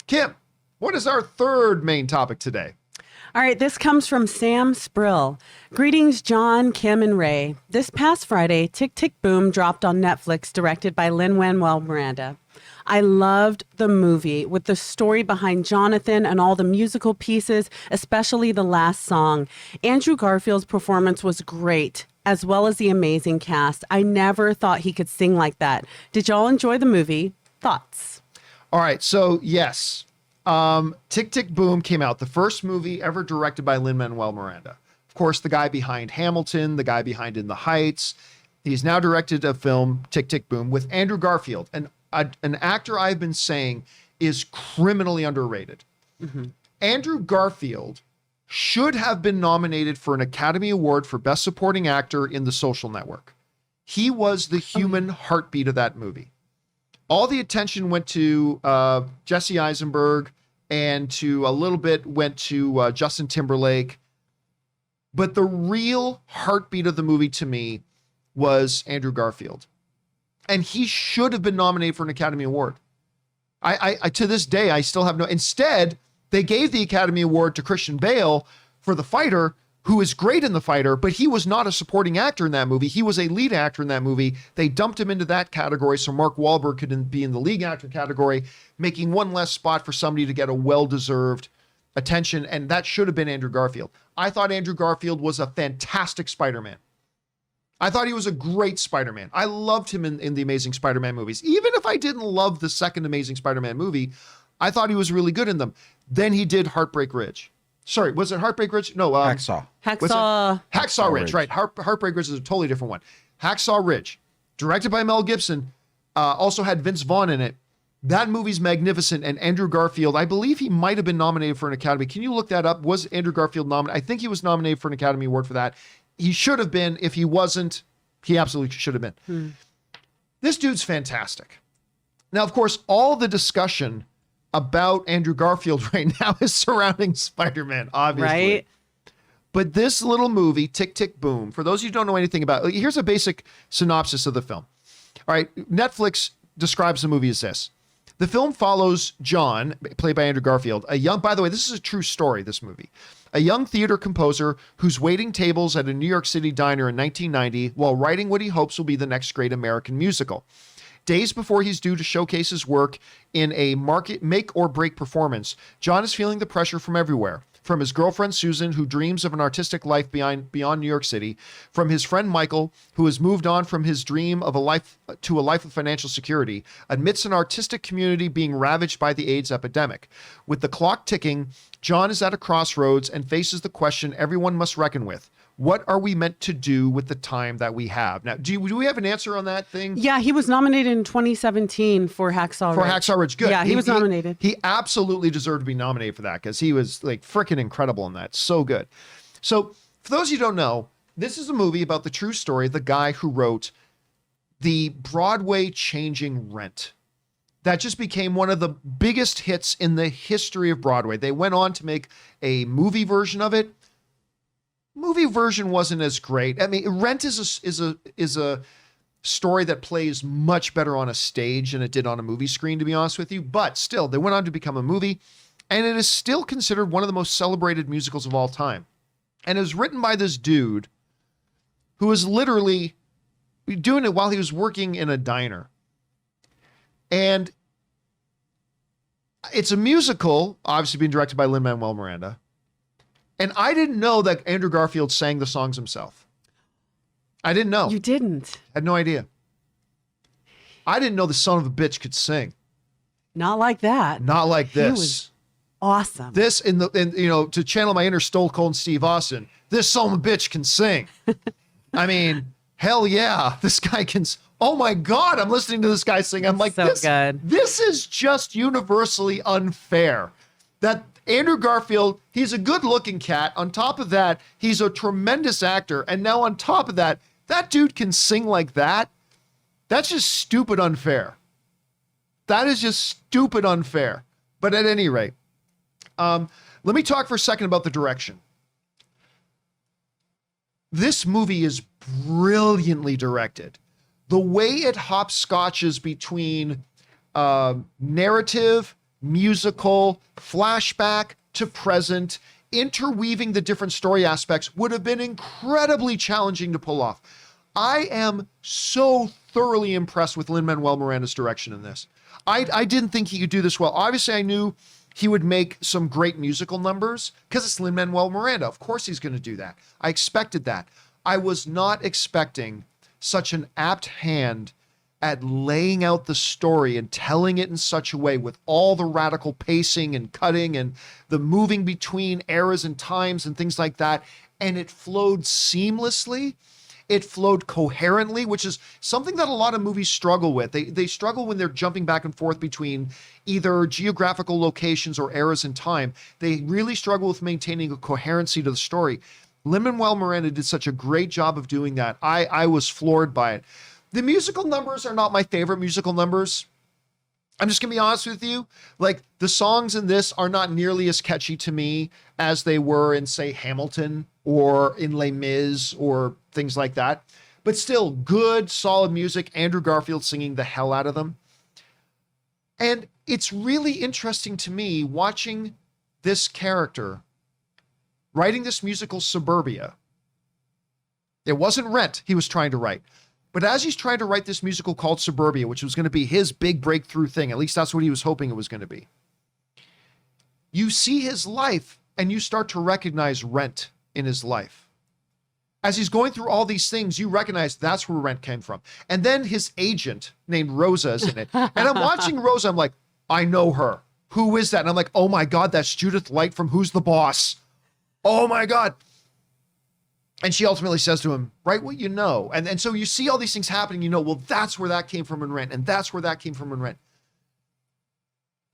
Kim, what is our third main topic today? All right, this comes from Sam Sprill. Greetings, John, Kim, and Ray. This past Friday, Tick, Tick, Boom dropped on Netflix, directed by Lin-Manuel Miranda. I loved the movie with the story behind Jonathan and all the musical pieces, especially the last song. Andrew Garfield's performance was great, as well as the amazing cast. I never thought he could sing like that. Did y'all enjoy the movie? Thoughts? All right, so yes. Tick, Tick, Boom came out, the first movie ever directed by Lin-Manuel Miranda. Of course, the guy behind Hamilton, the guy behind In the Heights. He's now directed a film, Tick, Tick, Boom, with Andrew Garfield, an actor I've been saying is criminally underrated. Mm-hmm. Andrew Garfield should have been nominated for an Academy Award for Best Supporting Actor in The Social Network. He was the human heartbeat of that movie. All the attention went to Jesse Eisenberg and to a little bit went to Justin Timberlake. But the real heartbeat of the movie to me was Andrew Garfield. And he should have been nominated for an Academy Award. I to this day, I still have no... Instead, they gave the Academy Award to Christian Bale for The Fighter, who is great in The Fighter, but he was not a supporting actor in that movie. He was a lead actor in that movie. They dumped him into that category so Mark Wahlberg could be in the lead actor category, making one less spot for somebody to get a well-deserved attention, and that should have been Andrew Garfield. I thought Andrew Garfield was a fantastic Spider-Man. I thought he was a great Spider-Man. I loved him in the Amazing Spider-Man movies. Even if I didn't love the second Amazing Spider-Man movie, I thought he was really good in them. Then he did Heartbreak Ridge. Sorry, was it Heartbreak Ridge? No. Hacksaw Ridge, right. Heartbreak Ridge is a totally different one. Hacksaw Ridge, directed by Mel Gibson, also had Vince Vaughn in it. That movie's magnificent, and Andrew Garfield, I believe he might have been nominated for an Academy. Can you look that up? Was Andrew Garfield nominated? I think he was nominated for an Academy Award for that. He should have been. If he wasn't, he absolutely should have been. This dude's fantastic. Now, of course, all the discussion about Andrew Garfield right now is surrounding Spider-Man, obviously. Right. But this little movie, Tick, Tick, Boom, for those of you who don't know anything about it, here's a basic synopsis of the film. All right, Netflix describes the movie as this. The film follows John, played by Andrew Garfield, by the way, this is a true story, this movie. A young theater composer who's waiting tables at a New York City diner in 1990 while writing what he hopes will be the next great American musical. Days before he's due to showcase his work in a market make or break performance, John is feeling the pressure from everywhere. From his girlfriend, Susan, who dreams of an artistic life beyond New York City. From his friend, Michael, who has moved on from his dream of a life to a life of financial security, amidst an artistic community being ravaged by the AIDS epidemic. With the clock ticking, John is at a crossroads and faces the question everyone must reckon with. What are we meant to do with the time that we have? Now, do we have an answer on that thing? Yeah, he was nominated in 2017 for Hacksaw Ridge. For Hacksaw Ridge, good. Yeah, he was nominated. He absolutely deserved to be nominated for that because he was like freaking incredible in that. So good. So for those of you who don't know, this is a movie about the true story of the guy who wrote the Broadway changing Rent. That just became one of the biggest hits in the history of Broadway. They went on to make a movie version of it. Movie version wasn't as great. I mean, Rent is a story that plays much better on a stage than it did on a movie screen, to be honest with you. But still, they went on to become a movie, and it is still considered one of the most celebrated musicals of all time. And it was written by this dude who was literally doing it while he was working in a diner. And it's a musical, obviously being directed by Lin-Manuel Miranda. And I didn't know that Andrew Garfield sang the songs himself. I didn't know. You didn't? I had no idea. I didn't know the son of a bitch could sing. Not like that. Not like this. He was awesome. This, to channel my inner Stone Cold Steve Austin, this son of a bitch can sing. I mean, hell yeah, this guy can. Oh my God, I'm listening to this guy sing. I'm like, so good. This is just universally unfair. That Andrew Garfield, he's a good-looking cat. On top of that, he's a tremendous actor. And now on top of that, that dude can sing like that. That's just stupid unfair. That is just stupid unfair. But at any rate, let me talk for a second about the direction. This movie is brilliantly directed. The way it hopscotches between narrative musical, flashback to present, interweaving the different story aspects would have been incredibly challenging to pull off. I am so thoroughly impressed with Lin-Manuel Miranda's direction in this. I didn't think he could do this well. Obviously, I knew he would make some great musical numbers because it's Lin-Manuel Miranda. Of course he's going to do that. I expected that. I was not expecting such an apt hand at laying out the story and telling it in such a way with all the radical pacing and cutting and the moving between eras and times and things like that. And it flowed seamlessly. It flowed coherently, which is something that a lot of movies struggle with. They struggle when they're jumping back and forth between either geographical locations or eras in time. They really struggle with maintaining a coherency to the story. Lin-Manuel Miranda did such a great job of doing that. I was floored by it. The musical numbers are not my favorite musical numbers. I'm just going to be honest with you. Like, the songs in this are not nearly as catchy to me as they were in, say, Hamilton or in Les Mis or things like that. But still, good, solid music. Andrew Garfield singing the hell out of them. And it's really interesting to me watching this character writing this musical Suburbia. It wasn't Rent he was trying to write. But as he's trying to write this musical called Suburbia, which was going to be his big breakthrough thing, at least that's what he was hoping it was going to be, you see his life and you start to recognize Rent in his life. As he's going through all these things, you recognize that's where Rent came from. And then his agent named Rosa is in it. And I'm watching Rosa, I'm like, I know her. Who is that? And I'm like, oh my God, that's Judith Light from Who's the Boss? Oh my God. And she ultimately says to him, write what you know. And so you see all these things happening, you know, well, that's where that came from in Rent. And that's where that came from in Rent.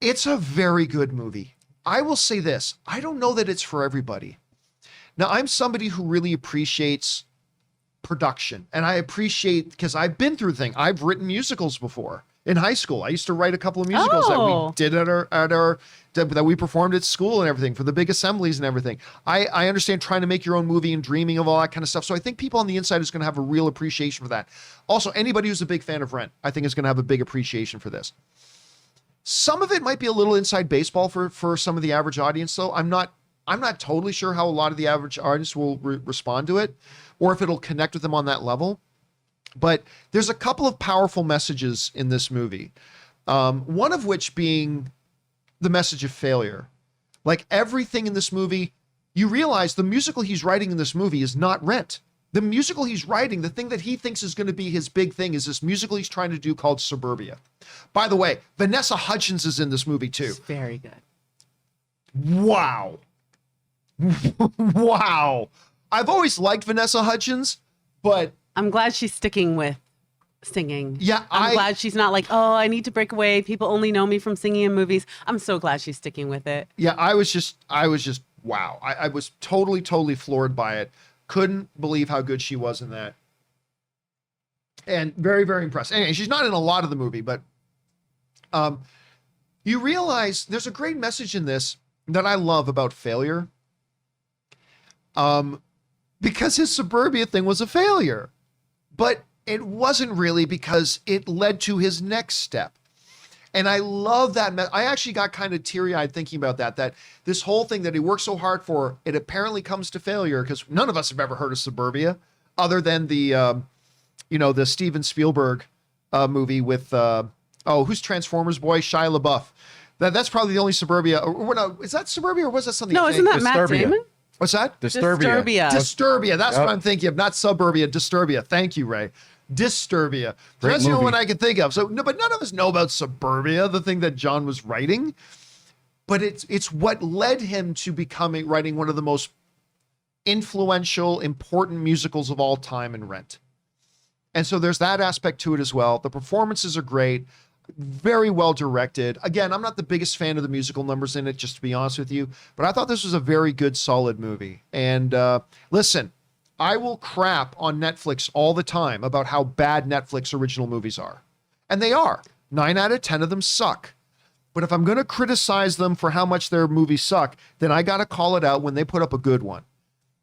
It's a very good movie. I will say this. I don't know that it's for everybody. Now, I'm somebody who really appreciates production. And I appreciate, because I've been through things. I've written musicals before. In high school, I used to write a couple of musicals that we did that we performed at school and everything for the big assemblies and everything. I understand trying to make your own movie and dreaming of all that kind of stuff. So I think people on the inside is going to have a real appreciation for that. Also, anybody who's a big fan of Rent, I think is going to have a big appreciation for this. Some of it might be a little inside baseball for some of the average audience, though. I'm not totally sure how a lot of the average audience will respond to it, or if it'll connect with them on that level. But there's a couple of powerful messages in this movie. One of which being the message of failure. Like, everything in this movie, you realize the musical he's writing in this movie is not Rent. The musical he's writing, the thing that he thinks is going to be his big thing, is this musical he's trying to do called Suburbia. By the way, Vanessa Hudgens is in this movie too. It's very good. Wow. Wow. I've always liked Vanessa Hudgens, but I'm glad she's sticking with singing. Yeah, I'm glad she's not like, oh, I need to break away. People only know me from singing in movies. I'm so glad she's sticking with it. Yeah, I was just wow. I was totally floored by it. Couldn't believe how good she was in that. And very, very impressed. Anyway, she's not in a lot of the movie, but you realize there's a great message in this that I love about failure. Because his Suburbia thing was a failure. But it wasn't really, because it led to his next step. And I love that. I actually got kind of teary-eyed thinking about that this whole thing that he worked so hard for, it apparently comes to failure, because none of us have ever heard of Suburbia other than the Steven Spielberg movie with, who's Transformers boy? Shia LaBeouf. That's probably the only Suburbia. Or no, is that Suburbia or was that something? No, isn't that Matt Disturbia. Damon? What's that? Disturbia. Disturbia. That's Yep. what I'm thinking of. Not Suburbia, Disturbia. Thank you, Ray. Disturbia. So Great that's the only movie. one I can think of. So no, but none of us know about Suburbia, the thing that John was writing. But it's what led him to writing one of the most influential, important musicals of all time in Rent. And so there's that aspect to it as well. The performances are great. Very well directed. Again, I'm not the biggest fan of the musical numbers in it, just to be honest with you, but I thought this was a very good, solid movie. And listen, I will crap on Netflix all the time about how bad Netflix original movies are. And they are. 9 out of 10 of them suck. But if I'm going to criticize them for how much their movies suck, then I got to call it out when they put up a good one.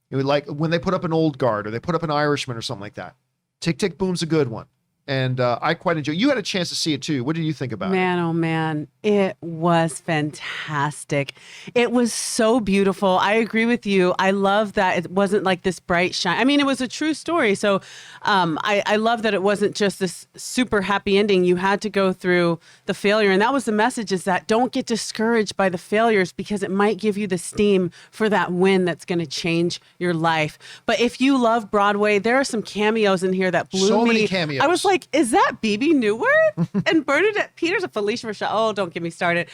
Like when they put up an Old Guard or they put up an Irishman or something like that. Tick, Tick, Boom's a good one. And I quite enjoy. You had a chance to see it too. What did you think about it? Man, oh man, it was fantastic. It was so beautiful. I agree with you. I love that it wasn't like this bright shine. I mean, it was a true story. So I love that it wasn't just this super happy ending. You had to go through the failure. And that was the message, is that don't get discouraged by the failures, because it might give you the steam for that win that's going to change your life. But if you love Broadway, there are some cameos in here that blew me. So many cameos. I was like, is that BB Newworth and Bernadette Peters and Felicia Rashad? Oh, don't get me started.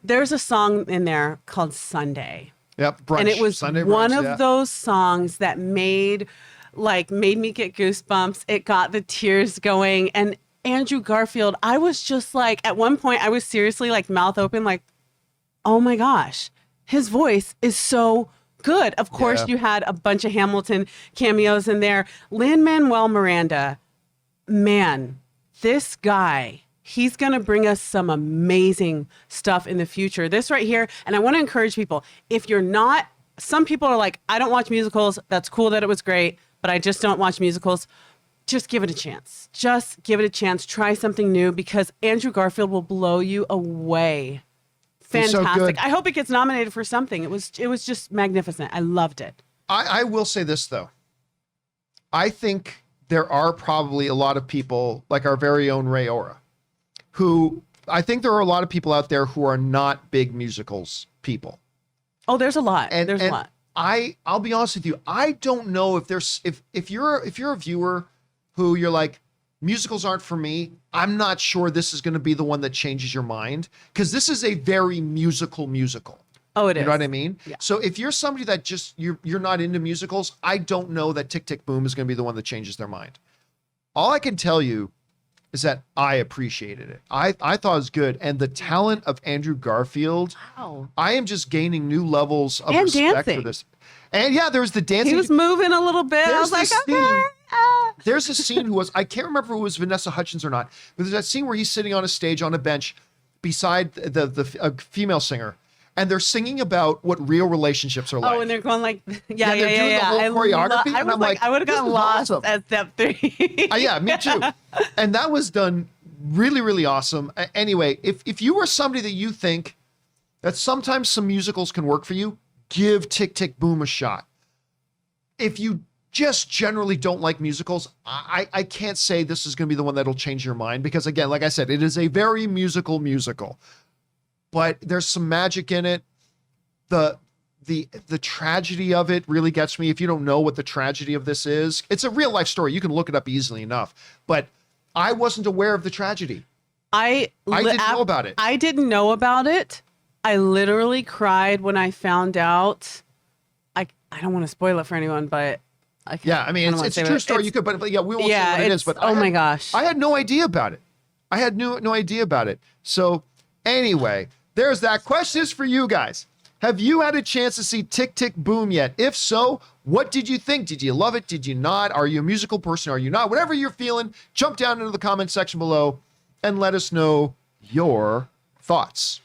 There's a song in there called Sunday. Yep, brunch. And it was Sunday one brunch, of yeah. those songs that made me get goosebumps. It got the tears going. And Andrew Garfield, I was just like, at one point, I was seriously like mouth open, like, oh my gosh, his voice is so good. Of course, you had a bunch of Hamilton cameos in there. Lin-Manuel Miranda, man, this guy, he's going to bring us some amazing stuff in the future. This right here, and I want to encourage people, if you're not, some people are like, I don't watch musicals. That's cool that it was great, but I just don't watch musicals. Just give it a chance. Just give it a chance. Try something new, because Andrew Garfield will blow you away. He's so Fantastic. good. I hope it gets nominated for something. It was just magnificent. I loved it. I will say this, though. I think there are probably a lot of people, like our very own Ray Ora, who I think there are a lot of people out there who are not big musicals people. Oh, there's a lot. And There's a lot. I'll be honest with you. I don't know if there's if you're a viewer who you're like, musicals aren't for me, I'm not sure this is going to be the one that changes your mind, because this is a very musical. Oh, it is. You know what I mean? Yeah. So if you're somebody that just you're not into musicals, I don't know that Tick Tick Boom is going to be the one that changes their mind. All I can tell you is that I appreciated it. I thought it was good, and the talent of Andrew Garfield. Wow. I am just gaining new levels of And respect dancing. for this. And yeah, there was the dancing. He was moving a little bit. I was like, this okay. scene- There's a scene I can't remember if it was Vanessa Hudgens or not, but there's that scene where he's sitting on a stage on a bench beside a female singer, and they're singing about what real relationships are like. Oh, and they're going like, they're yeah. doing the whole choreography, I and was I'm like, like, I would have this gotten is lost awesome. at step 3. Yeah, me too. And that was done really, really awesome. Anyway, if you are somebody that you think that sometimes some musicals can work for you, give Tick Tick Boom a shot. If you just generally don't like musicals, I can't say this is going to be the one that'll change your mind, because again, like I said, it is a very musical, but there's some magic in it. The tragedy of it really gets me. If you don't know what the tragedy of this is, it's a real life story. You can look it up easily enough, but I wasn't aware of the tragedy. I didn't know about it. I didn't know about it. I literally cried when I found out. I don't want to spoil it for anyone, but yeah, I mean, it's a true story. You could, but yeah, we won't say what it is. But oh my gosh, I had no idea about it. I had no idea about it. So anyway, there's that. Question is for you guys. Have you had a chance to see Tick Tick Boom yet? If so, what did you think? Did you love it? Did you not? Are you a musical person? Are you not? Whatever you're feeling, jump down into the comment section below and let us know your thoughts.